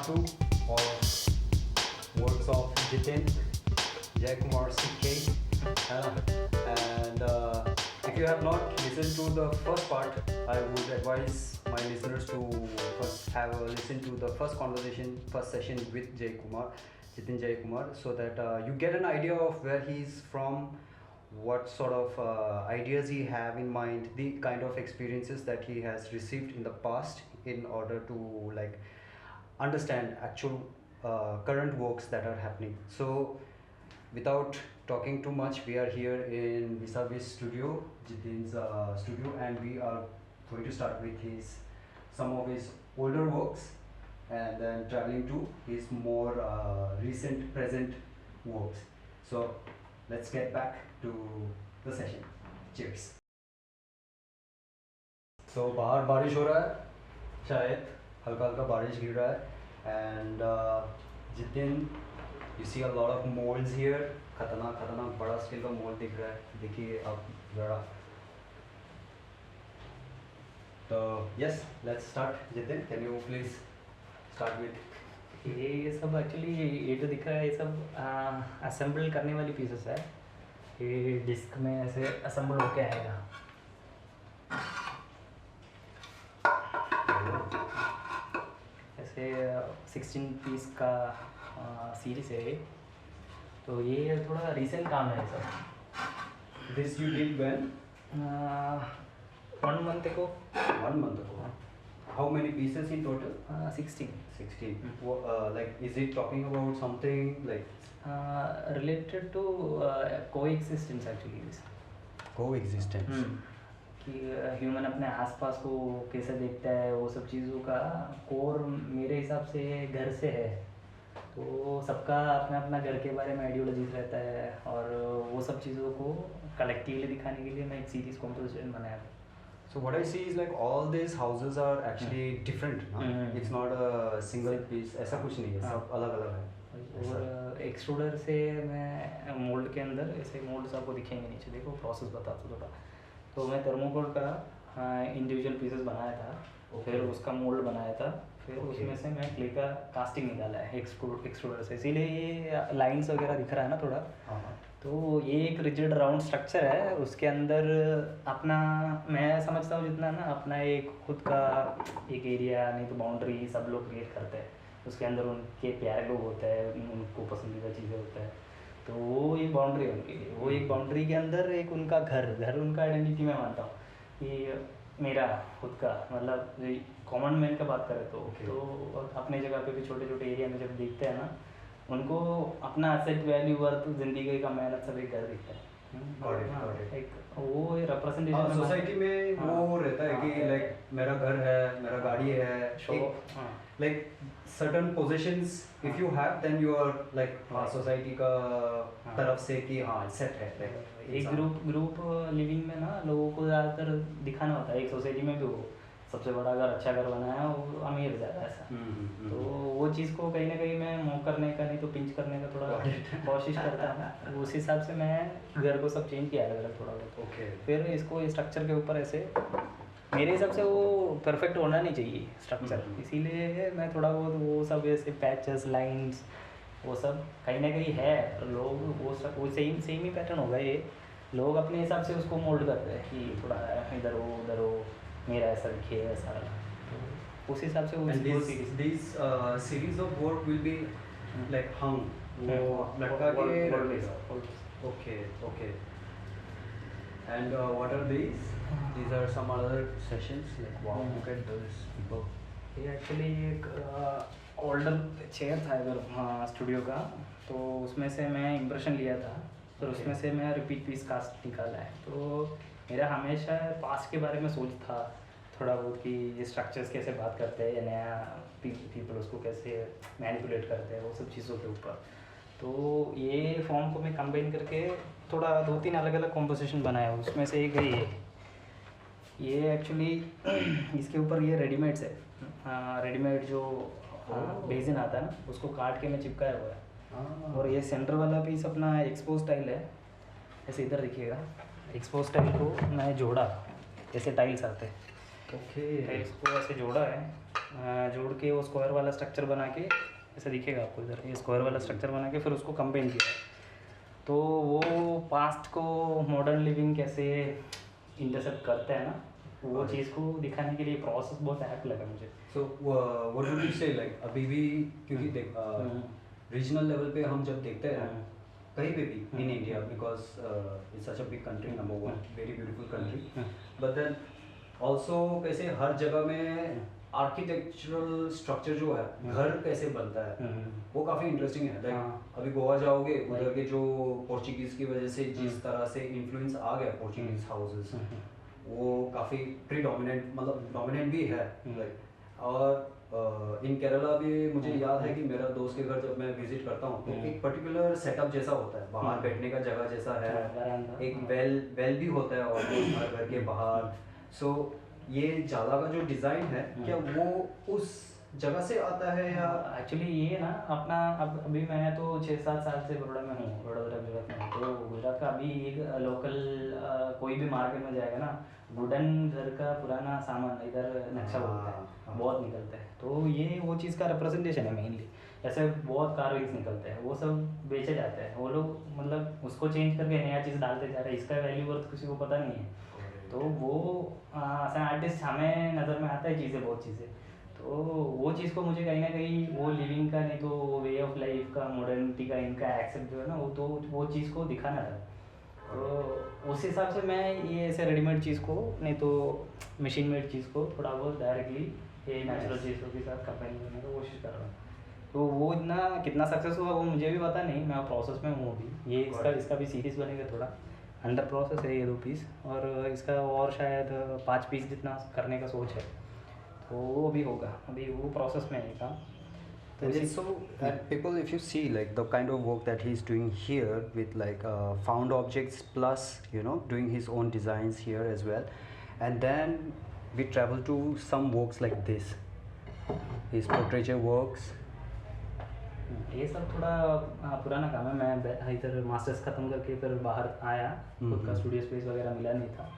part 2 of works of Jitin Jaikumar CK. And if you have not listened to the first part, I would advise my listeners to first have a listen to the first session with Jitin Jaikumar, so that you get an idea of where he's from, what sort of ideas he have in mind, the kind of experiences that he has received in the past, in order to understand actual current works that are happening. So without talking too much, we are here in Visavis studio, Jitin's studio, and we are going to start with some of his older works, and then traveling to his more recent present works. So let's get back to the session. Cheers. So बाहर बारिश हो रहा है, शायद हल्का हल्का बारिश गिर रहा है, and Jitin, you see a lot of molds here. खतरनाक बड़ा स्केल का मोल्ड दिख रहा है, देखिए आप जरा. तो yes, let's start. Jitin, can you please start with? ये सब एक्चुअली ये जो दिख रहा है ये सब असेंबल करने वाली पीसेस है. ये डिस्क में ऐसे असेंबल होके आएगा. ऐसे 16 पीस का सीरीज है. तो ये थोड़ा रीसेंट काम है सब. This you did when? 1 month ago. 1 month ago. How many pieces in total? 16. 16. Is it talking about something like related to coexistence actually. coexistence? कि ह्यूमन अपने आसपास को कैसे देखता है, वो सब चीज़ों का कोर मेरे हिसाब से घर से है. तो सबका अपना अपना घर के बारे में आइडियोलॉजीज रहता है, और वो सब चीज़ों को कलेक्टिवली दिखाने के लिए मैं एक सीरीज कॉम्पोजिशन बनाया था. So what I see is like all these houses are actually different, no? It's not a single piece. ऐसा कुछ नहीं है, सब अलग अलग है. और एक्सट्रूडर से मैं मोल्ड के अंदर ऐसे मोल्ड्स आपको दिखेंगे नीचे, देखो प्रोसेस बताता हूँ थोड़ा. तो मैं थर्मोकोल का इंडिविजुअल पीसेस बनाया था. फिर उसका मोल्ड बनाया था. फिर उसमें से मैं क्ले का कास्टिंग निकाला है एक्सट्रूडर से, इसीलिए ये लाइंस वगैरह दिख रहा है ना थोड़ा. तो ये एक रिजिड राउंड स्ट्रक्चर है. उसके अंदर अपना, मैं समझता हूँ जितना ना, अपना एक खुद का एक एरिया, नहीं तो बाउंड्री सब लोग क्रिएट करते हैं. उसके अंदर उनके प्यारे लोग होते हैं, उनको पसंदीदा चीज़ें होता है. तो वो एक बाउंड्री है उनके लिए. वो एक बाउंड्री के अंदर एक उनका घर उनका आइडेंटिटी मैं मानता हूँ कि मेरा खुद का, मतलब कॉमन मैन का बात करें तो अपने जगह पे भी छोटे छोटे एरिया में जब देखते हैं ना, उनको अपना एसेट वैल्यू वर्थ जिंदगी का मेहनत सब एक घर दिखता है. एक वो रिप्रेजेंटेशन सोसाइटी में वो रहता है कि लाइक मेरा घर है, मेरा गाड़ी है, like certain possessions if you have, then you are like society का तरफ से कि हाँ सेट है. एक ग्रुप लिविंग में ना लोगों को ज़्यादातर दिखाना होता है. एक सोसाइटी में भी वो सबसे बड़ा अगर अच्छा घर बनाया वो अमीर ज़्यादा ऐसा. तो वो चीज़ को कहीं ना कहीं मैं मूव करने का, नहीं तो पिंच करने का थोड़ा कोशिश करता हूँ. उस हिसाब से मैं घर को सब चेंज किया है थोड़ा बहुत. फिर इसको स्ट्रक्चर के ऊपर ऐसे, मेरे हिसाब से वो परफेक्ट होना नहीं चाहिए स्ट्रक्चर, इसीलिए मैं थोड़ा बहुत वो सब ऐसे पैचेस लाइंस वो सब कहीं ना कहीं है. लोग वो सेम ही पैटर्न होगा. ये लोग अपने हिसाब से उसको मोल्ड करते हैं कि थोड़ा इधर हो मेरा ऐसा दिखे ऐसा. तो उस हिसाब से वो series of work will be like hung, वो लटका के. Okay. And what are these? These are some other sessions. Like wow, look at those people. ये एक्चुअली एक ओल्डर चेयर था इधर स्टूडियो का. तो उसमें से मैं इम्प्रेशन लिया था, फिर उसमें से मैं रिपीट पीस कास्ट निकाला है. तो मेरा हमेशा पास्ट के बारे में सोच था थोड़ा बहुत कि ये स्ट्रक्चर्स कैसे बात करते हैं, या नया पीपल उसको कैसे मैनिपुलेट करते हैं, वो सब चीज़ों के ऊपर. तो ये फॉर्म को मैं कंबाइन करके थोड़ा 2-3 अलग अलग कॉम्पोजिशन बनाया. उसमें से एक है ये एक्चुअली इसके ऊपर ये रेडीमेड्स है. रेडीमेड जो बेसिन आता है ना, उसको काट के मैं चिपकाया हुआ है. और ये सेंटर वाला पीस अपना एक्सपोज टाइल है. ऐसे इधर दिखिएगा, एक्सपोज टाइल को मैं जोड़ा, जैसे टाइल्स आते हैं. टाइल्स को ऐसे जोड़ा है. जोड़ के वो स्क्वायर वाला स्ट्रक्चर बना के, ऐसा दिखेगा आपको इधर, ये स्क्वायर वाला स्ट्रक्चर बना के फिर उसको कंबाइन किया है। तो वो पास्ट को मॉडर्न लिविंग कैसे इंटरसेप्ट करते हैं ना, वो चीज़ को दिखाने के लिए प्रोसेस बहुत ऐप लगा मुझे। सो व्हाट वुड यू से, लाइक अभी भी क्योंकि देख रीजनल लेवल पे हम जब देखते हैं कहीं पे भी in India, because it's such a big country, number one very beautiful country, but then also कैसे हर जगह में आर्किटेक्चरल स्ट्रक्चर जो है घर कैसे बनता है वो काफ़ी इंटरेस्टिंग है। लाइक अभी गोवा जाओगे, उधर के जो पोर्चुगीज की वजह से जिस तरह से इन्फ्लुएंस आ गया पोर्चुगीज हाउसेस, वो काफ़ी प्रीडोमिनेंट, मतलब डोमिनेंट भी है। लाइक और इन केरला भी मुझे याद है कि मेरा दोस्त के घर जब मैं विजिट करता हूँ तो एक पर्टिकुलर सेटअप जैसा होता है, बाहर बैठने का जगह जैसा है, एक वेल भी होता है और घर के बाहर। सो ये जाला का जो डिज़ाइन है क्या वो उस जगह से आता है या? एक्चुअली ये ना अपना, अब अभी मैं तो 6-7 साल से बड़ौदा में हूँ, वडोदरा गुजरात में। तो गुजरात का अभी एक लोकल कोई भी मार्केट में जाएगा ना, वुडन घर का पुराना सामान इधर नक्शा बोलता है, बहुत निकलता है। तो ये वो चीज़ का रिप्रेजेंटेशन है मेनली। ऐसे बहुत कार्विंग्स निकलते हैं, वो सब बेचे जाते हैं। वो लोग मतलब उसको चेंज करके नया चीज़ डालते जा रहे हैं, इसका वैल्यू वर्थ किसी को पता नहीं है। तो वो आर्टिस्ट हमें नज़र में आता है चीज़ें, बहुत चीज़ें। तो वो चीज़ को मुझे कहीं ना कहीं वो लिविंग का, नहीं तो वे ऑफ लाइफ का, मॉडर्निटी का, इनका एक्सेप्ट जो है ना, वो तो वो चीज़ को दिखाना था। तो उस हिसाब से मैं ये ऐसे रेडीमेड चीज़ को, नहीं तो मशीन मेड चीज़ को थोड़ा बहुत डायरेक्टली ये नेचुरल चीज़ों के साथ कंबाइन करने की कोशिश कर रहा हूँ। तो वो इतना कितना सक्सेस हुआ वो मुझे भी पता नहीं, मैं प्रोसेस में हूँ अभी। ये इसका भी सीरीज़ बनेगा, थोड़ा अंडर प्रोसेस है ये 2 पीस, और इसका और शायद 5 पीस जितना करने का सोच है। तो वो भी होगा, अभी वो प्रोसेस में है काम। And it's so that people, if you see like the kind of work that he's doing here with like found objects plus doing his own designs here as well, and then we travel to some works like this, his portraiture works. ये सब थोड़ा पुराना काम है। मैं इधर masters ख़त्म करके फिर बाहर आया, खुद का स्टूडियो स्पेस वगैरह मिला नहीं था,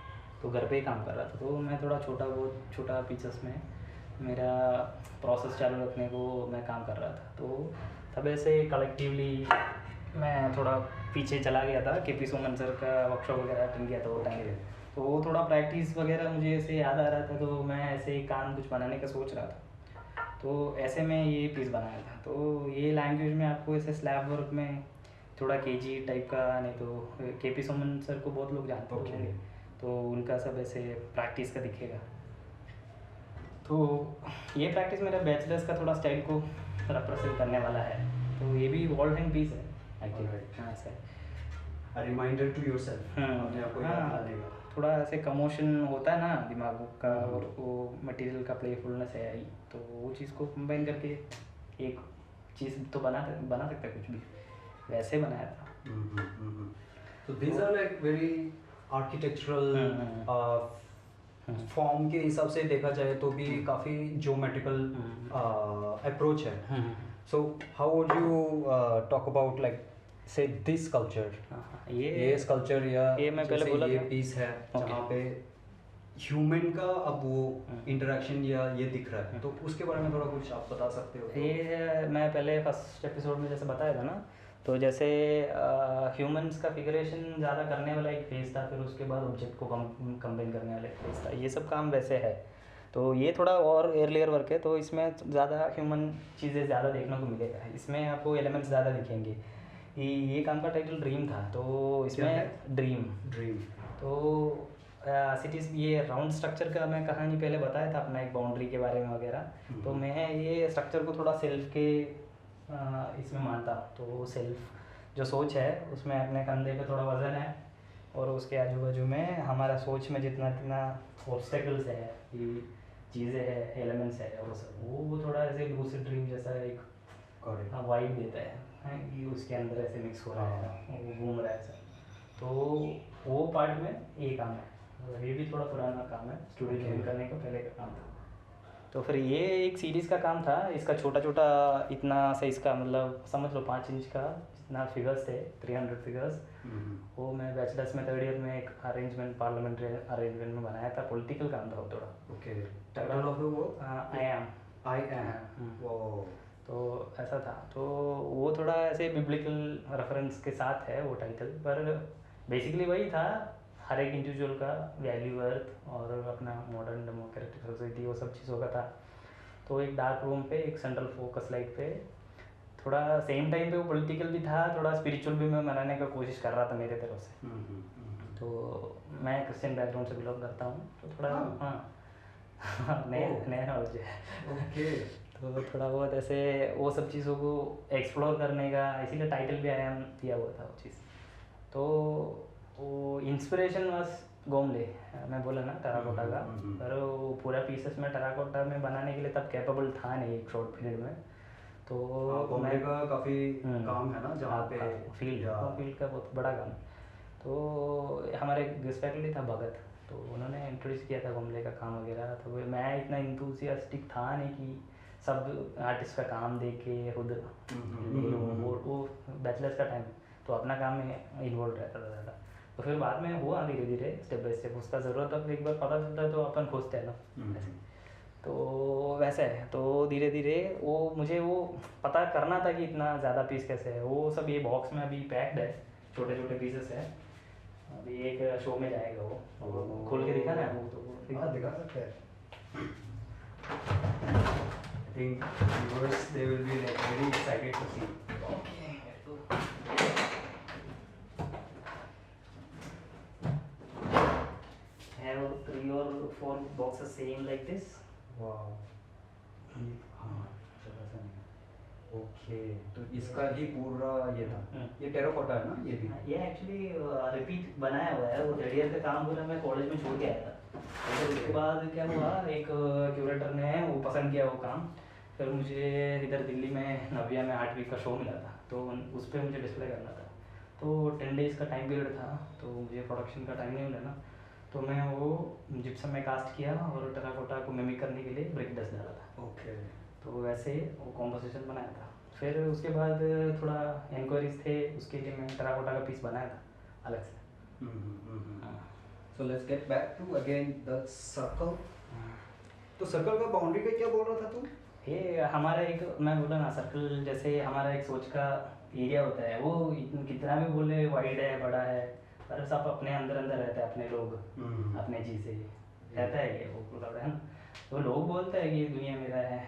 तो घर पे ही काम कर रहा था। तो मैं थोड़ा छोटा पिक्चर्स में मेरा प्रोसेस चालू रखने को मैं काम कर रहा था। तो तब ऐसे कलेक्टिवली मैं थोड़ा पीछे चला गया था, के पी सोमन सर का वर्कशॉप वगैरह अटेंड किया था वो टाइम पे। तो वो थोड़ा प्रैक्टिस वगैरह मुझे ऐसे याद आ रहा था, तो मैं ऐसे ही काम कुछ बनाने का सोच रहा था। तो ऐसे में ये पीस बनाया था। तो ये लैंग्वेज में आपको ऐसे स्लैब वर्क में थोड़ा केजी टाइप का, नहीं तो के पी सोमन सर को बहुत लोग जानते होंगे, तो उनका सब ऐसे प्रैक्टिस का दिखेगा। तो ये प्रैक्टिस मेरा बैचलर्स का थोड़ा स्टाइल को रिप्रेजेंट करने वाला है। तो ये भी वॉल हैंग पीस है एक्चुअली। हाँ sir, A reminder to yourself, अपने आप को याद दिलाने का। थोड़ा ऐसे कमोशन होता है ना दिमाग का, और वो मटेरियल का प्लेफुलनेस है ही, तो वो चीज़ को कंबाइन करके एक चीज़ तो बना सकता है, कुछ भी वैसे बनाया था। So these are like very architectural form के हिसाब से देखा जाए तो भी काफ़ी ज्योमेट्रिकल अप्रोच है। So how would you talk about like से दिस स्कल्पचर, ये स्कल्पचर या ये मैं पहले बोला ये था, पीस है जहाँ पे ह्यूमन का अब वो इंटरेक्शन या ये दिख रहा है, तो उसके बारे में थोड़ा कुछ आप बता सकते हो? ये मैं पहले फर्स्ट एपिसोड में जैसे बताया था ना, तो जैसे ह्यूमंस का फिगरेशन ज़्यादा करने वाला एक फेज था, फिर उसके बाद ऑब्जेक्ट को कंबाइन करने वाला एक फेज था। ये सब काम वैसे है। तो ये थोड़ा और एयरलेयर वर्क है, तो इसमें ज़्यादा ह्यूमन चीज़ें ज़्यादा देखने को मिलेगा, इसमें आपको एलिमेंट्स ज़्यादा दिखेंगे। ये काम का टाइटल ड्रीम था, तो इसमें ड्रीम तो सिटीज़, ये राउंड स्ट्रक्चर का मैं कहानी पहले बताया था अपना, एक बाउंड्री के बारे में वगैरह। तो मैं ये स्ट्रक्चर को थोड़ा सेल्फ के इसमें मानता हूँ। तो सेल्फ जो सोच है उसमें अपने कंधे पे थोड़ा वज़न है, और उसके आजू बाजू में हमारा सोच में जितना ऑब्स्टेकल्स है, ये चीज़ें हैं, एलिमेंट्स है, वो सब वो थोड़ा ऐसे लूसिड ड्रीम जैसा एक वाइब देता है कि उसके अंदर ऐसे मिक्स हो रहा है, वो घूम रहा है ऐसा। तो वो पार्ट में ये काम है। ये भी थोड़ा पुराना काम है, स्टूडियो ज्वाइन करने का पहले का काम था। तो फिर ये एक सीरीज़ का काम था। इसका छोटा इतना साइज़ का, मतलब समझ लो 5 इंच का जितना फिगर्स थे, 300 फिगर्स। वो मैं बैचलर्स में 3rd ईयर में एक अरेंजमेंट, पार्लियामेंट्री अरेंजमेंट में बनाया था। पॉलिटिकल काम था वो थोड़ा। ओके, टाइटल ऑफ वो आई एम आई एम। हम्म। वो तो ऐसा था, तो वो थोड़ा ऐसे बिब्लिकल रेफरेंस के साथ है वो टाइटल, पर बेसिकली वही था, हर एक इंडिविजुअल का वैल्यू वर्थ और अपना मॉडर्न डेमोक्रेटिक सोसाइटी वो सब चीज़ों का था। तो एक डार्क रूम पे एक सेंट्रल फोकस लाइट पे थोड़ा सेम टाइम पे वो पॉलिटिकल भी था, थोड़ा स्पिरिचुअल भी मैं मनाने का कोशिश कर रहा था मेरे तरफ से। तो मैं क्रिश्चियन बैकग्राउंड से बिलोंग करता हूँ, तो थोड़ा हाँ नया ओह। नया नॉलेज है। ओके। तो थोड़ा बहुत ऐसे वो सब चीज़ों को एक्सप्लोर करने का, इसीलिए टाइटल भी आया दिया हुआ था वो चीज़। तो वो इंस्पिरेशन वाज गोमले, मैं बोला ना टेराकोटा का, पर वो पूरा पीसेस में टेराकोटा में बनाने के लिए तब कैपेबल था नहीं एक शॉर्ट पीरियड में। तो बॉम्बे का काफ़ी काम है ना जहाँ पे फील्ड का बहुत बड़ा काम है। तो हमारे गेस्ट फैकल्टी था भगत, तो उन्होंने इंट्रोड्यूस किया था गमले का काम वगैरह। तो मैं इतना इंथुसियास्टिक था नहीं कि सब आर्टिस्ट का काम देख के खुद ले लूँ। वो बैचलर्स का टाइम, तो अपना काम में इन्वॉल्व रहता था ज़्यादा। तो फिर बाद में हुआ धीरे धीरे स्टेप बाय स्टेप, उसका ज़रूरत अब एक बार पता चलता है तो अपन खोजते हैं ना ऐसे। तो वैसा है, तो धीरे धीरे वो मुझे वो पता करना था कि इतना ज़्यादा पीस कैसे है। वो सब ये बॉक्स में अभी पैक्ड है, छोटे छोटे पीसेस है। अभी एक शो में जाएगा वो खोल के दिखा ना वो, तो हाँ दिखा सकते हैं। I think viewers they will be like very excited to see. Okay. तो have 3 or 4 boxes same like this। वाह। हाँ छोटा सा नहीं। ओके, तो इसका ही पूरा ये था। हम्म। ये टेराकोटा है ना ये भी? ये एक्चुअली रिपीट बनाया हुआ है। वो जड़ियर का काम पूरा मैं कॉलेज में छोड़ के आया था। फिर उसके बाद क्या हुआ, एक क्यूरेटर ने वो पसंद किया वो काम। फिर मुझे इधर दिल्ली में नव्या में आर्ट वीक का शो मिला था, तो उस पर मुझे डिस्प्ले करना था। तो 10 डेज़ का टाइम पीरियड था, तो मुझे प्रोडक्शन का टाइम नहीं मिला ना। तो मैं वो जिप्सम में कास्ट किया और टेराकोटा को मिमिक करने के लिए ब्रिक डस्ट डाला था। ओके। तो वैसे वो कॉम्पोजिशन बनाया था। फिर उसके बाद थोड़ा इंक्वायरीज थे, उसके लिए मैं टेराकोटा का पीस बनाया था अलग से। So let's get back to again the circle. तो सर्कल का बाउंड्री का क्या बोल रहा था तुम? ये हमारा एक, मैं बोला ना सर्कल जैसे हमारा एक सोच का एरिया होता है, वो कितना भी बोले वाइड है बड़ा है, पर सब अपने अंदर अंदर रहते हैं, अपने लोग अपने चीज़ से रहता है ये वो पूरा है ना। तो लोग बोलते हैं कि ये दुनिया मेरा है,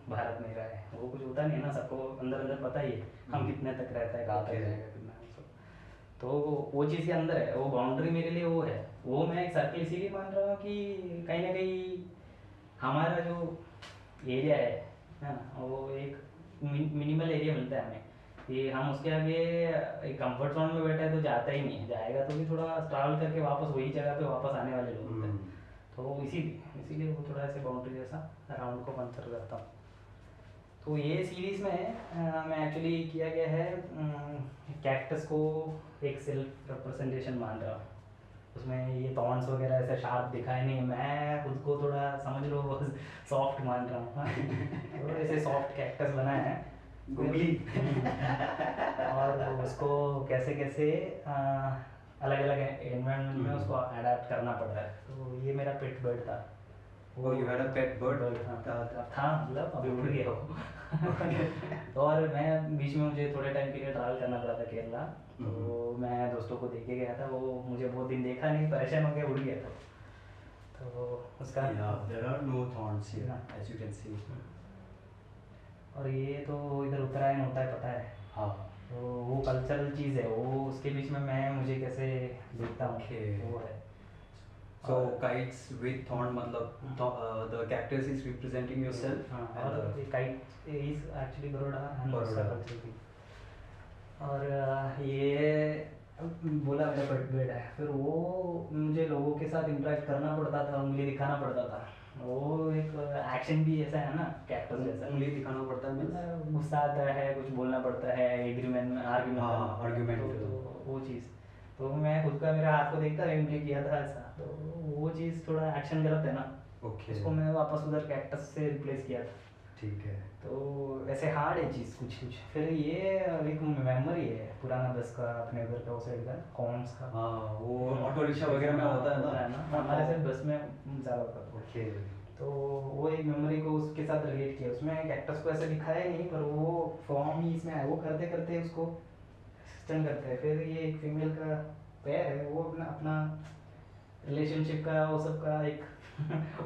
भारत मेरा है, वो कुछ होता नहीं है ना, सबको अंदर अंदर पता ही है हम कितने तक रहता है, कहाँ तक रहेगा कितना है। तो वो चीज़ के अंदर है, वो बाउंड्री मेरे लिए वो है। वो मैं एक सर्कल इसीलिए मान रहा हूँ कि कहीं ना कहीं हमारा जो एरिया है ना, वो एक मिनिमल एरिया मिलता है हमें कि हम उसके आगे एक कंफर्ट जोन में बैठा है तो जाता ही नहीं है, जाएगा तो भी थोड़ा ट्रैवल करके वापस वही जगह पे वापस आने वाले लोग होते हैं। तो इसीलिए वो थोड़ा ऐसे बाउंड्री जैसा राउंड को पंचर करता हूँ। तो ये सीरीज़ में मैं एक्चुअली किया गया है कैक्टस को एक सेल्फ रिप्रेजेंटेशन मान रहा हूँ। उसमें ये टॉन्स वगैरह ऐसे शार्प दिखाए नहीं, मैं खुद को थोड़ा समझ लो सॉफ्ट मान रहा हूँ। तो ऐसे सॉफ्ट कैक्टस बनाया है गुगली। और उसको कैसे कैसे अलग अलग एनवायरनमेंट में उसको अडेप्ट करना पड़ रहा है। तो ये मेरा पेट बर्ड था। Oh, you had a pet bird? था मतलब अभी उड़ गया वो। तो और मैं बीच में मुझे थोड़े टाइम के लिए ट्रैवल करना पड़ा था केरला, तो मैं दोस्तों को देख के गया था, वो मुझे बहुत दिन देखा नहीं, परेशान हो गया, उड़ गया था। तो उसका Yeah, there are no thorns here, as you can see. और ये तो इधर उत्तरायण होता है पता है। हाँ। तो वो कल्चरल चीज़ है, वो उसके बीच में मैं मुझे कैसे देखता हूँ वो है। So kites with thorn मतलब the cactus is representing yourself. और kite is actually Baroda and उसका culture भी। और ये बोला मेरा बर्ड है, फिर वो मुझे लोगों के साथ इंटरेक्ट करना पड़ता था, उंगली दिखाना पड़ता था। वो एक एक्शन भी ऐसा है ना कैक्टस जैसा, उंगली दिखाना पड़ता है, गुस्सा आता है, कुछ बोलना पड़ता है, एग्रीमेंट आर्ग्यूमेंट तो वो चीज़। तो मैं खुद का मेरा हाथ को देखता उंगली किया था ऐसा, तो वो चीज़ थोड़ा एक्शन गलत है ना। उसको मैं वापस उधर कैक्टस से रिप्लेस किया था। ठीक है। तो वैसे हार्ड है चीज़ कुछ कुछ। फिर ये एक मेमोरी है पुराना बस का, अपने उधर का वो साइड का कॉन्स का। हाँ, वो ऑटो रिक्शा वगैरह में होता है ना, हमारे साइड बस में ज़्यादा होता था। ओके। तो वो एक मेमोरी को उसके साथ रिलेट किया, उसमें कैक्टस को ऐसे दिखाया नहीं पर वो फॉर्म ही इसमें वो करते करते उसको एक्सटेंड करता है। फिर ये एक फीमेल का पैर है, वो अपना अपना रिलेशनशिप का वो सब का एक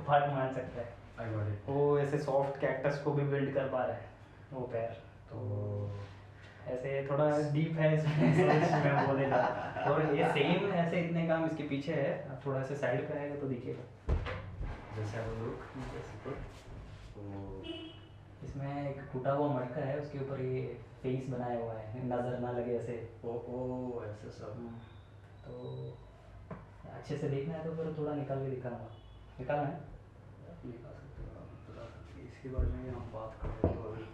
पार्ट मान सकता है। I got it. वो ऐसे सॉफ्ट कैक्टस को भी बिल्ड कर पा रहा है वो पैर, तो ऐसे थोड़ा डीप है इसमें सोच में बोलेगा। और ये सेम ऐसे इतने काम इसके पीछे है, अब थोड़ा ऐसे साइड पे आएगा तो दिखेगा। जैसे आप लोग तो इसमें एक टूटा हुआ मटका है, उसके ऊपर ये फेस बनाया हुआ है, नज़र ना लगे ऐसे। ओ ऐसा सब। तो अच्छे से देखना है तो फिर थोड़ा निकाल के दिखाऊंगा। निकालना है? आप निकाल सकते हो, आप बता सकते हैं इसके बारे में हम बात कर रहे हैं तो अभी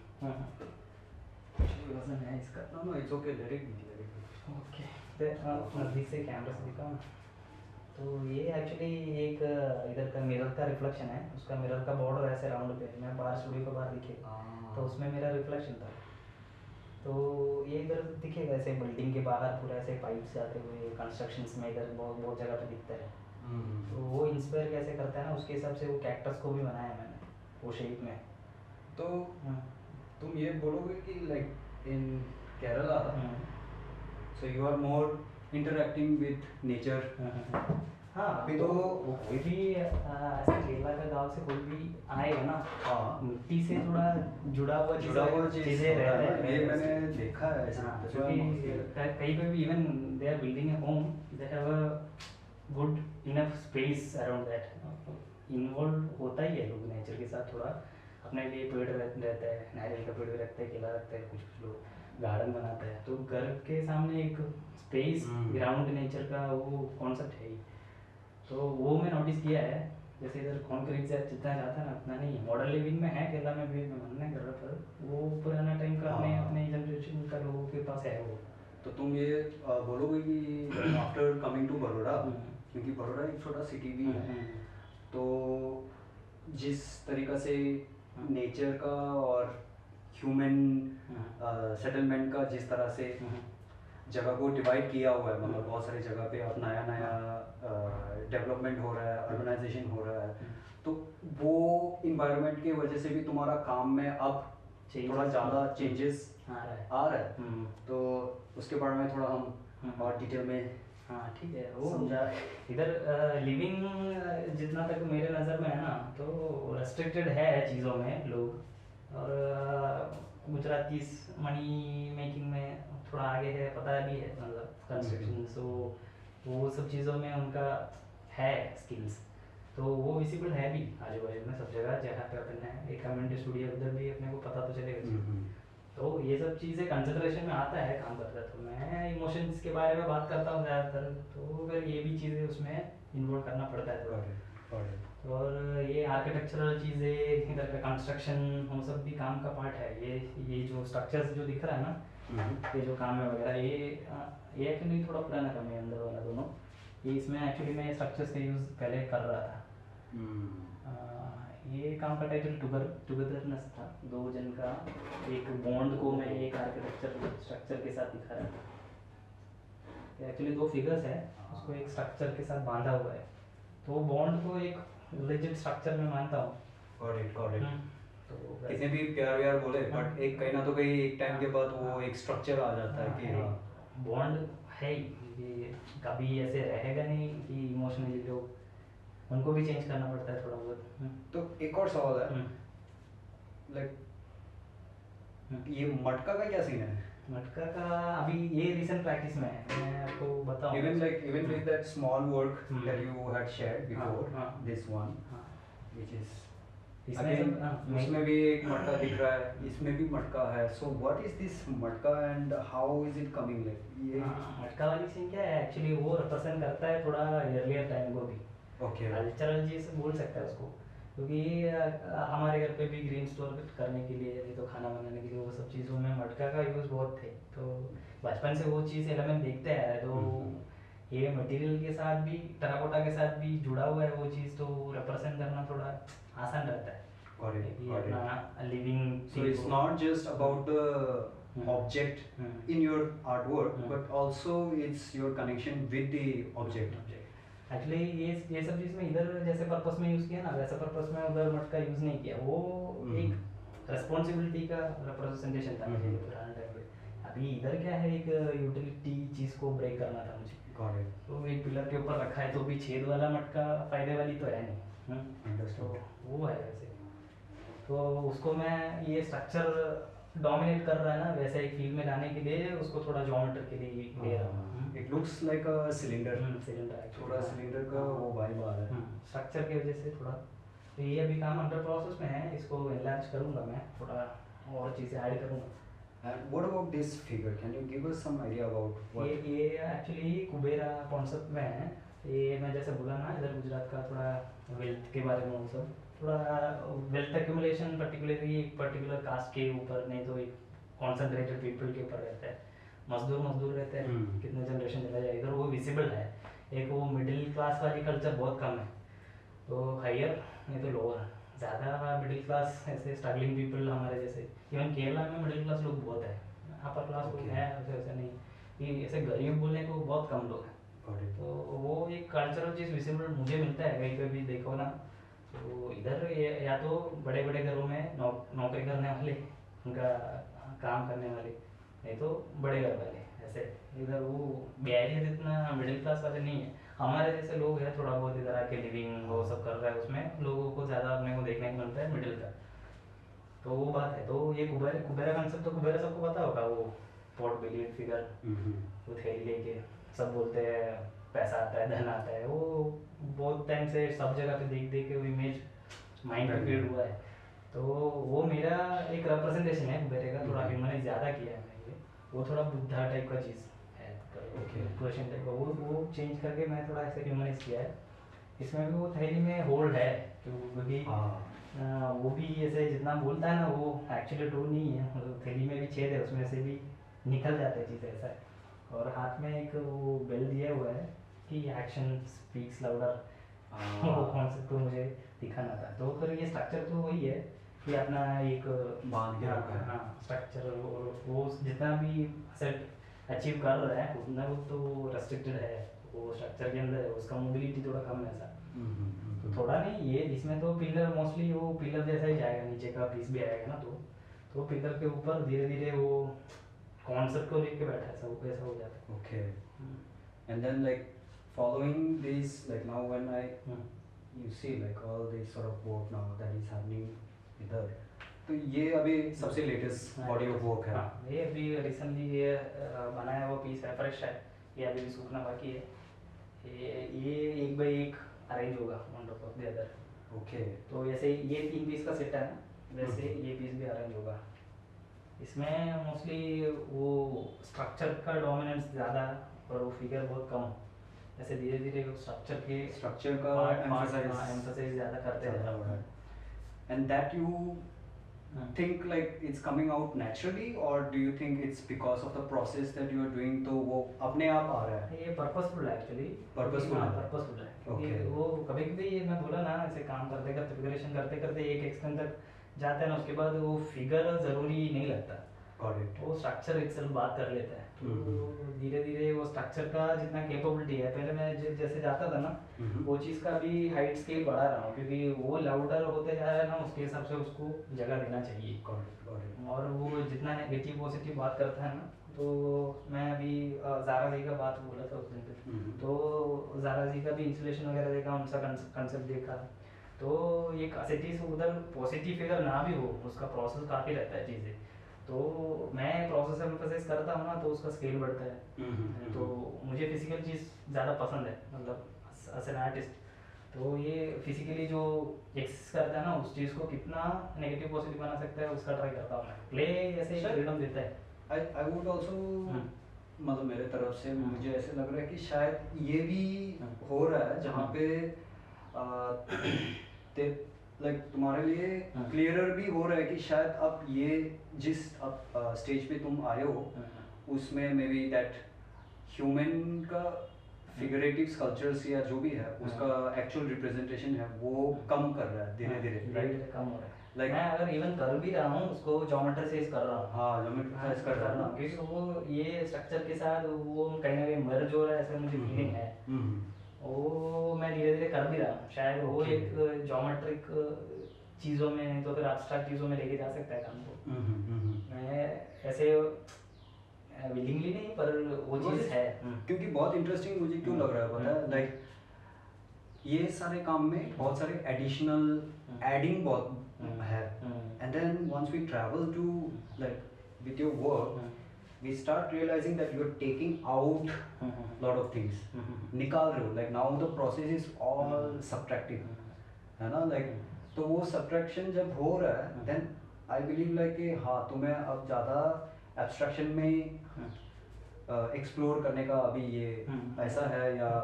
कुछ वजन है इसका। No it's okay, let it be. Okay, नज़दीक से कैमरा से दिखाओ ना। तो ये एक्चुअली एक इधर का मिरर का रिफ्लेक्शन है, उसका मिरर का बॉर्डर ऐसे राउंड पे मैं बाहर स्टूडियो के बाहर दिखे तो उसमें मेरा रिफ्लेक्शन था। तो ये इधर दिखेगा ऐसे बिल्डिंग के बाहर पूरा ऐसे पाइप से आते हुए कंस्ट्रक्शंस में इधर बहुत बहुत जगह पे दिखता है। तो वो इंस्पायर कैसे करता है ना, उसके हिसाब से वो कैक्टस को भी बनाया मैंने वो शेप में। तो तुम ये बोलोगे कि like in Kerala so you are more interacting with nature. हाँ, अभी तो तो कोई भी ऐसे केरला का गांव से कोई भी आएगा ना, हाँ मिट्टी से थोड़ा जुड़ा हुआ चीज़ें होता है रहते ना, हैं। ये मैंने देखा है ऐसे। हाँ, that's why I'm क्योंकि asking. कहीं पे भी even they are building a home, they have a good enough space around that. Involve होता ही है लोग नेचर के साथ थोड़ा, अपने लिए पेड़ रहता है, नारियल का पेड़ भी रखता है, केला रखता है, कुछ कुछ लोग गार्डन बनाते हैं। तो घर के सामने एक स्पेस ग्राउंड नेचर का वो कॉन्सेप्ट है ही। तो वो मैं नोटिस किया है, जैसे इधर कॉन्क्रीट से जितना जाता है ना उतना नहीं है। मॉडर्न लिविंग में है केरला में भी, मैं मन नहीं कर रहा, पर वो पुराना टाइम का अपने अपने जनरेशन का लोगों के पास है वो। तो तुम ये बोलोगे कि आफ्टर कमिंग टू बड़ौदा, क्योंकि बड़ौदा एक छोटा सिटी भी है, तो जिस तरीक़ा से नेचर का और ह्यूमन सेटलमेंट का जिस तरह से जगह को डिवाइड किया हुआ है, मतलब बहुत सारी जगह पे अब नया नया डेवलपमेंट हो रहा है, अर्बनाइजेशन हो रहा है, तो वो इन्वायरमेंट की वजह से भी तुम्हारा काम में अब थोड़ा ज़्यादा चेंजेस आ रहा है। तो उसके बारे में थोड़ा हम और डिटेल में हाँ ठीक है, वो इधर लिविंग जितना तक मेरे नज़र में है ना, तो रेस्ट्रिक्टेड है चीज़ों में लोग, और गुजराती मनी मेकिंग में थोड़ा आगे है, पता भी है, मतलब कंस्ट्रक्शन, सो वो सब चीज़ों में उनका है स्किल्स, तो वो विजिबल है भी आजू बाजू में सब जगह जहाँ पे अपन है। एक कम्युनिटी स्टूडियो उधर भी अपने को पता तो चलेगा। तो ये सब चीज़ें कंसिडरेशन में आता है काम करता है, तो मैं इमोशंस के बारे में बात करता हूँ ज़्यादातर, तो फिर ये भी चीज़ें उसमें इन्वॉल्व करना पड़ता है थोड़ा। और ये आर्किटेक्चरल चीज़ें, इधर का कंस्ट्रक्शन, वो सब भी काम का पार्ट है। ये जो स्ट्रक्चर्स जो दिख रहा है ना, ये जो काम है वगैरह, ये एक्चुअली थोड़ा पुराना काम है अंदर वाला दोनों। ये इसमें एक्चुअली मैं स्ट्रक्चर्स का यूज़ पहले कर रहा था। ये काम का टाइटल टुगेदरनेस था, दो जन का एक बॉन्ड को मैं एक आर्किटेक्चर स्ट्रक्चर के साथ दिखा रहा था। एक्चुअली दो फिगर्स है, उसको एक स्ट्रक्चर के साथ बांधा हुआ है, तो बॉन्ड को एक रिजिड स्ट्रक्चर में मानता हूँ। तो कितने भी प्यार व्यार बोले, बट एक कहीं ना तो कहीं एक टाइम के बाद वो एक स्ट्रक्चर आ जाता है कि बॉन्ड है ये, कभी ऐसे रहेगा नहीं कि इमोशनली लोग, उनको भी चेंज करना पड़ता है थोड़ा बहुत। तो एक और सवाल है, लाइक ये मटका का क्या सीन है? मटका का अभी ये रिसेंट प्रैक्टिस में है, मैं आपको बताऊं। even with that small work that you had shared before, this one, which is again उसमें भी एक मटका दिख रहा है, इसमें भी मटका है। So what is this मटका and how is it coming, like ये मटका वाली सीन क्या है, एक्चुअली वो रिप्रेजेंट करता है थोड़ा अर्लियर टाइम को भी, कल्चरल चीज बोल सकता है उसको, क्योंकि हमारे घर पे भी ग्रीन स्टोर करने के लिए, नहीं तो खाना बनाने के लिए, वो सब चीज़ों में मटका का यूज़ बहुत थे। तो बचपन से वो चीज़ एलिमेंट देखते आया है, तो ये मटेरियल के साथ भी, टेराकोटा के साथ भी जुड़ा हुआ है वो चीज़, तो रिप्रेजेंट करना थोड़ा आसान रहता है। Living, so it's not just about the object in your artwork, but also it's your connection with the object. Actually ये सब चीज़ में इधर जैसे पर्पस में यूज़ किया ना वैसा पर्पस में उधर मटका यूज़ नहीं किया। वो एक रिस्पॉन्सिबिलिटी का रिप्रेजेंटेशन था मुझे पुराने टाइम पे। अभी इधर क्या है, एक यूटिलिटी चीज़ को ब्रेक करना था मुझे। Got it. तो एक पिलर के ऊपर रखा है तो भी छेद वाला मटका फायदे वाली तो है नहीं। तो वो है वैसे। तो उसको मैं ये स्ट्रक्चर डोमिनेट कर रहा है ना वैसे एक फील्ड में लाने के लिए उसको थोड़ा ज्योमेट्री के लिए ले रहा हूँ। It looks like a cylinder. Cylinder थोड़ा सिलेंडर का वो वाइब आ रहा है। स्ट्रक्चर की वजह से थोड़ा। तो ये अभी काम अंडर प्रोसेस में है, इसको एनलार्ज करूँगा मैं, थोड़ा और चीज़ें ऐड करूँगा। And what about this figure? Can you give us some idea about what? ये एक्चुअली कुबेरा कॉन्सेप्ट में है। ये मैं जैसे बोला ना इधर गुजरात का थोड़ा वेल्थ के बारे में, वो सब थोड़ा वेल्थ एक्यूमुलेशन पर्टिकुलरली एक पर्टिकुलर कास्ट के ऊपर नहीं तो एक कॉन्सेंट्रेटेड पीपल के ऊपर रहता है। मजदूर रहते हैं, कितने जनरेशन चला जाए इधर वो विजिबल है। एक वो मिडिल क्लास वाली कल्चर बहुत कम है, तो हायर नहीं तो लोअर, ज़्यादा मिडिल क्लास ऐसे स्ट्रगलिंग पीपल हमारे जैसे। इवन केरला में मिडिल क्लास लोग बहुत है, अपर क्लास लोग हैं वैसे नहीं कि ऐसे गरीब बोलने को बहुत कम लोग हैं। तो वो एक कल्चरल चीज़ विजिबल मुझे मिलता है कहीं पे भी देखो ना। तो इधर या तो बड़े बड़े घरों में नौकरी करने वाले, उनका काम करने वाले, नहीं तो बड़े घर वाले ऐसे। इधर वो बिहारी जितना मिडिल क्लास वाले नहीं है। हमारे जैसे लोग हैं थोड़ा बहुत इधर आके लिविंग वो सब कर रहा है, उसमें लोगों को ज़्यादा अपने को देखने को मिलता है मिडिल का। तो वो बात है। तो ये कुबेरा कंसेप्ट तो कुबेरा सबको पता होगा, वो पॉट बिलियन फिगर, वो थैली लेके सब बोलते हैं पैसा आता है धन आता है। वो बहुत टाइम से सब जगह पे देख देख के वो इमेज माइंड पे फीड हुआ है। तो वो मेरा एक रिप्रेजेंटेशन है कुबेरे का, थोड़ा ह्यूमनाइज ज़्यादा किया है मैंने। वो थोड़ा बुद्धा टाइप का चीज़ है, क्वेश्चन टाइप का, वो चेंज करके मैं थोड़ा ऐसे ह्यूमनाइज किया है। इसमें भी वो थैली में होल्ड है क्योंकि वो भी ऐसे जितना बोलता है ना वो एक्चुअली ट्रू नहीं है। मतलब थैली में भी छेद है, उसमें से भी निकल जाते हैं चीज़ ऐसा है। और हाथ में एक वो बेल दिया हुआ है कि एक्शन स्पीक्स लाउडर। वो कॉन्सेप्ट तो मुझे दिखाना था। तो फिर ये स्ट्रक्चर तो वही है कि अपना एक बांध के रखा है। हाँ स्ट्रक्चर, और वो जितना भी सेट अचीव कर रहा है उतना वो तो रेस्ट्रिक्टेड है, वो स्ट्रक्चर के अंदर है, उसका मोबिलिटी थोड़ा कम है ऐसा। तो थोड़ा नहीं ये इसमें तो पिलर मोस्टली वो पिलर जैसा ही जाएगा, नीचे का पीस भी आएगा ना। तो पिलर के ऊपर धीरे धीरे वो कॉन्सेप्ट को लेके बैठा है, सब ऐसा हो जाता है। Okay. And then like following this, like now when you see like all this sort of work now that is happening इधर, तो ये अभी सबसे लेटेस्ट बॉडी ऑफ वर्क है। हाँ, ये अभी रिसेंटली ये बनाया हुआ पीस है, फ्रेश है, ये अभी भी सूखना बाकी है। ये एक बाई एक अरेंज होगा one top of the other. Okay. तो ऐसे ये 3 पीस का सेट है ना, वैसे ये पीस भी अरेंज होगा। इसमें मोस्टली वो स्ट्रक्चर का डोमिनेंस ज़्यादा और वो फिगर बहुत कम। ऐसे धीरे धीरे स्ट्रक्चर का एम्फसाइज ज़्यादा करते हैं। And that you think like it's coming out naturally, or do you think it's because of the process that you are doing? तो वो अपने आप आ रहा है। ये पर्पसफुल है एक्चुअली। पर्पसफुल है क्योंकि वो कभी कभी ये मैं बोला ना ऐसे काम करते करते प्रिपरेशन करते करते एक एक्सटेंट तक जाता है ना, उसके बाद वो फिगर ज़रूरी नहीं लगता। वो स्ट्रक्चर इटसेल्फ बात कर लेता है। तो धीरे धीरे वो स्ट्रक्चर का जितना कैपेबिलिटी है, पहले मैं जैसे जाता था ना वो चीज़ का भी हाइट स्केल बढ़ा रहा हूँ क्योंकि वो लाउडर होते जा रहा है ना, उसके हिसाब से उसको जगह देना चाहिए। और वो जितना नेगेटिव पॉजिटिव बात करता है ना, तो मैं अभी ज़ारा जी का बात बोला था उस दिन पे, तो ज़ारा जी का भी इंसुलेशन वगैरह देखा, उनका कंसेप्ट देखा। तो एक एसेटिस उधर पॉजिटिव फिगर ना भी हो, उसका प्रोसेस काफ़ी रहता है चीज़ें। तो मैं प्रोसेस एम्फसाइज करता हूँ ना तो उसका स्केल बढ़ता है। तो मुझे फिजिकल चीज़ ज़्यादा पसंद है, मतलब एज एन आर्टिस्ट। तो ये फिजिकली जो एक्सेस करता है ना उस चीज़ को कितना नेगेटिव पॉजिटिव बना सकता है उसका ट्राई करता हूँ मैं। प्ले ऐसे फ्रीडम देता है। आई वुड ऑल्सो, मतलब मेरे तरफ से मुझे ऐसे लग रहा है कि शायद ये भी हो रहा है जहाँ पे लाइक तुम्हारे लिए क्लियरर भी हो रहा है कि शायद अब ये जिस अब स्टेज पे तुम आए हो उसमें मे बी दैट ह्यूमन का फिगरेटिव स्कल्पचर्स या जो भी है उसका एक्चुअल रिप्रेजेंटेशन है वो कम कर रहा है धीरे धीरे, राइट? कम हो रहा है। लाइक मैं अगर इवन कर भी रहा हूँ उसको ज्योमेट्रिसाइज कर रहा हूँ। हाँ, ज्योमेट्रिसाइज कर रहा हूँ क्योंकि वो ये स्ट्रक्चर के साथ वो कहीं ना कहीं मर्ज हो रहा है, ऐसा मुझे फीलिंग है। वो मैं धीरे धीरे कर भी रहा हूँ, शायद वो Okay. एक ज्योमेट्रिक चीज़ों में नहीं तो फिर एब्स्ट्रैक्ट चीज़ों में लेके जा सकता है काम को। मैं ऐसे विलिंगली नहीं, पर वो चीज़ है। क्योंकि बहुत इंटरेस्टिंग मुझे क्यों लग रहा है पता है, लाइक ये सारे काम में बहुत सारे एडिशनल एडिंग बहुत है, and then once we travel to like with your work we start realizing that you're taking out lot of things, निकाल रहे हो, like now the process is all subtractive, है ना, like तो वो subtraction जब हो रहा है then I believe like कि हाँ तुम्हें अब ज़्यादा abstraction में explore करने का अभी ये ऐसा है, या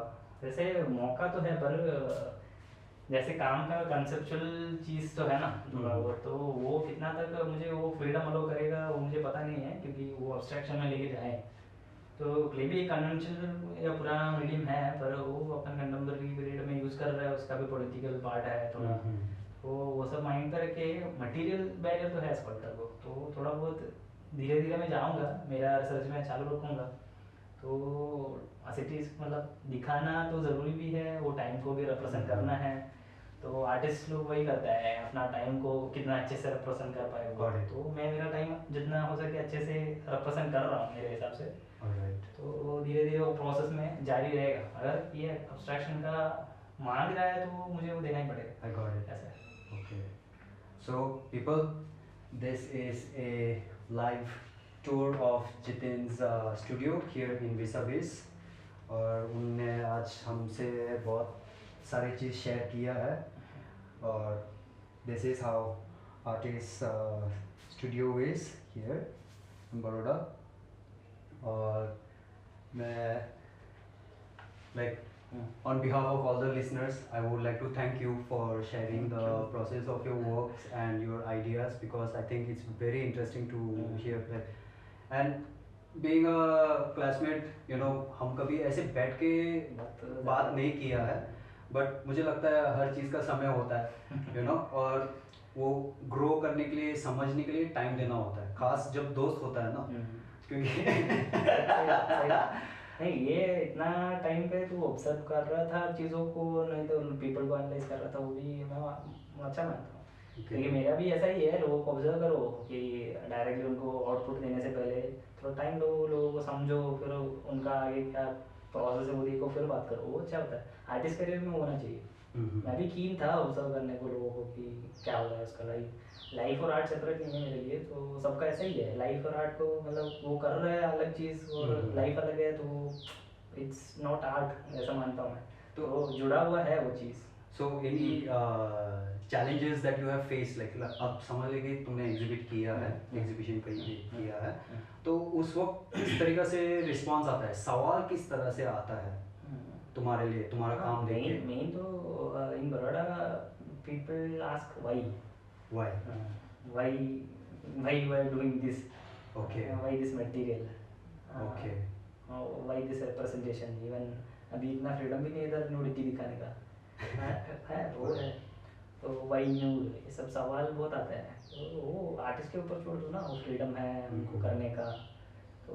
वैसे मौका तो है, पर जैसे काम का कंसेप्चुअल चीज़ तो है ना थोड़ा बहुत, तो वो कितना तक मुझे वो फ्रीडम अलो करेगा वो मुझे पता नहीं है, क्योंकि वो अब्स्ट्रैक्शन में लेके जाए तो क्ले भी एक कन्वेंशनल या पुराना मीडियम है, पर वो अपन कंटेम्पररी पीरियड में यूज़ कर रहा है, उसका भी पॉलिटिकल पार्ट है थोड़ा, तो वो सब माइंड पर रख के मटीरियल बैरियर तो है स्कल्पचर को, तो थोड़ा बहुत धीरे धीरे मैं जाऊँगा, मेरा रिसर्च में चालू रखूँगा, तो सिटीज मतलब दिखाना तो ज़रूरी भी है, वो टाइम को भी रिप्रेजेंट करना है, तो आर्टिस्ट लोग वही करता है अपना टाइम को कितना अच्छे से रिप्रेजेंट कर पाएगा, तो मैं मेरा टाइम जितना हो सके अच्छे से रिप्रेजेंट कर रहा हूँ मेरे हिसाब से। तो धीरे धीरे वो प्रोसेस में जारी रहेगा, अगर ये अब्स्ट्रैक्शन का मांग रहा है तो मुझे वो देना ही पड़ेगा। I got it. ऐसा है। Okay. So people, this is a live tour of Jitin's studio here in Visabis, और उनने आज हमसे बहुत सारी चीज़ शेयर किया है, और this is how artist studio is here in Baroda, और मैं like on behalf of all the listeners, I would like to thank you for sharing the process of your works and your ideas, because I think it's very interesting to hear that. And being a classmate, you know, हम कभी ऐसे बैठ के बात नहीं किया है, but मुझे लगता है हर चीज़ का समय होता है, you know, और वो ग्रो करने के लिए, समझने के लिए टाइम देना होता है, खास जब दोस्त होता है ना, क्योंकि नहीं ये इतना टाइम पे तू ऑब्जर्व कर रहा था चीज़ों को, नहीं तो पीपल को एनालाइज कर रहा था, वो भी मैं अच्छा मानता हूँ, क्योंकि मेरा भी ऐसा ही है, लोगों को ऑब्जर्व करो कि डायरेक्टली उनको आउटपुट देने से पहले थोड़ा टाइम लो, लोगों को समझो, फिर उनका आगे क्या प्रोसेस है वो देखो, फिर बात करो, वो अच्छा होता है, आर्टिस्ट करियर में होना चाहिए। मैं भी कीन था ऑब्जर्व करने को लोगों को कि क्या हो रहा है उसका, लाइफ और आर्ट सेपरेट नहीं है मेरे लिए, तो सबका ऐसा ही है, लाइफ और आर्ट को मतलब वो कर रहे हैं अलग चीज़ और लाइफ अलग है, तो इट्स नॉट आर्ट ऐसा मानता हूँ मैं, तो जुड़ा हुआ है वो चीज़। So any challenges that you have faced, like अब समझ लीजिए तुमने एग्जिबिट किया है, एग्जीबिशन कहीं भी किया है, तो उस वक्त किस तरीक़ा से रिस्पांस आता है, सवाल किस तरह से आता है तुम्हारे लिए, तुम्हारा काम देख के? मेन तो in Baroda people ask why you are doing this, okay, why this material, okay, why this representation, even अभी इतना फ्रीडम भी नहीं इधर न्यूडिटी दिखाने का है वो है, तो वाई न्यूड, ये सब सवाल बहुत आता है, तो वो आर्टिस्ट के ऊपर छोड़ दो ना, वो फ्रीडम है उनको करने का, तो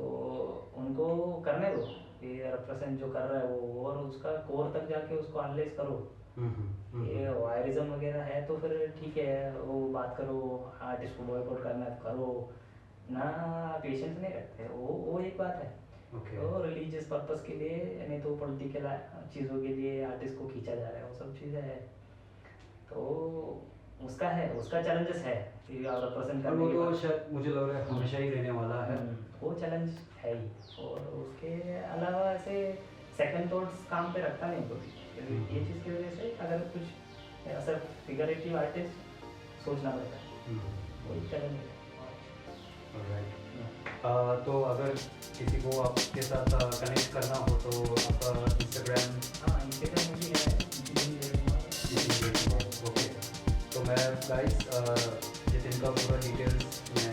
उनको करने दो, ये रिप्रेजेंट जो कर रहा है वो, और उसका कोर तक जाके उसको एनालाइज करो, ये वायरिज्म वगैरह है तो फिर ठीक है वो बात करो, आर्टिस्ट को बॉयकॉट करना है तो करो ना, पेशेंस नहीं रखते, वो एक बात है। तो रिलीजियस पर्पस के लिए, नहीं तो पॉलिटिकल चीज़ों के लिए आर्टिस्ट को खींचा जा रहा है, वो सब चीज़ें है, तो उसका है, उसका चैलेंजेस है कि रिप्रेजेंट करने, वो तो शायद मुझे लग रहा है हमेशा ही रहने वाला है, वो चैलेंज है ही, और उसके अलावा ऐसे सेकंड थॉट्स काम पे रखता नहीं कोई, ये चीज़ की वजह से अगर कुछ ऐसा फिगरेटिव आर्टिस्ट सोचना पड़ता है, वही चैलेंज है। तो अगर किसी को आपके साथ कनेक्ट करना हो तो आपका इंस्टाग्राम? हाँ, इंस्टाग्राम में भी है, ओके, तो मैं गाइस जितिन का पूरा डिटेल्स मैं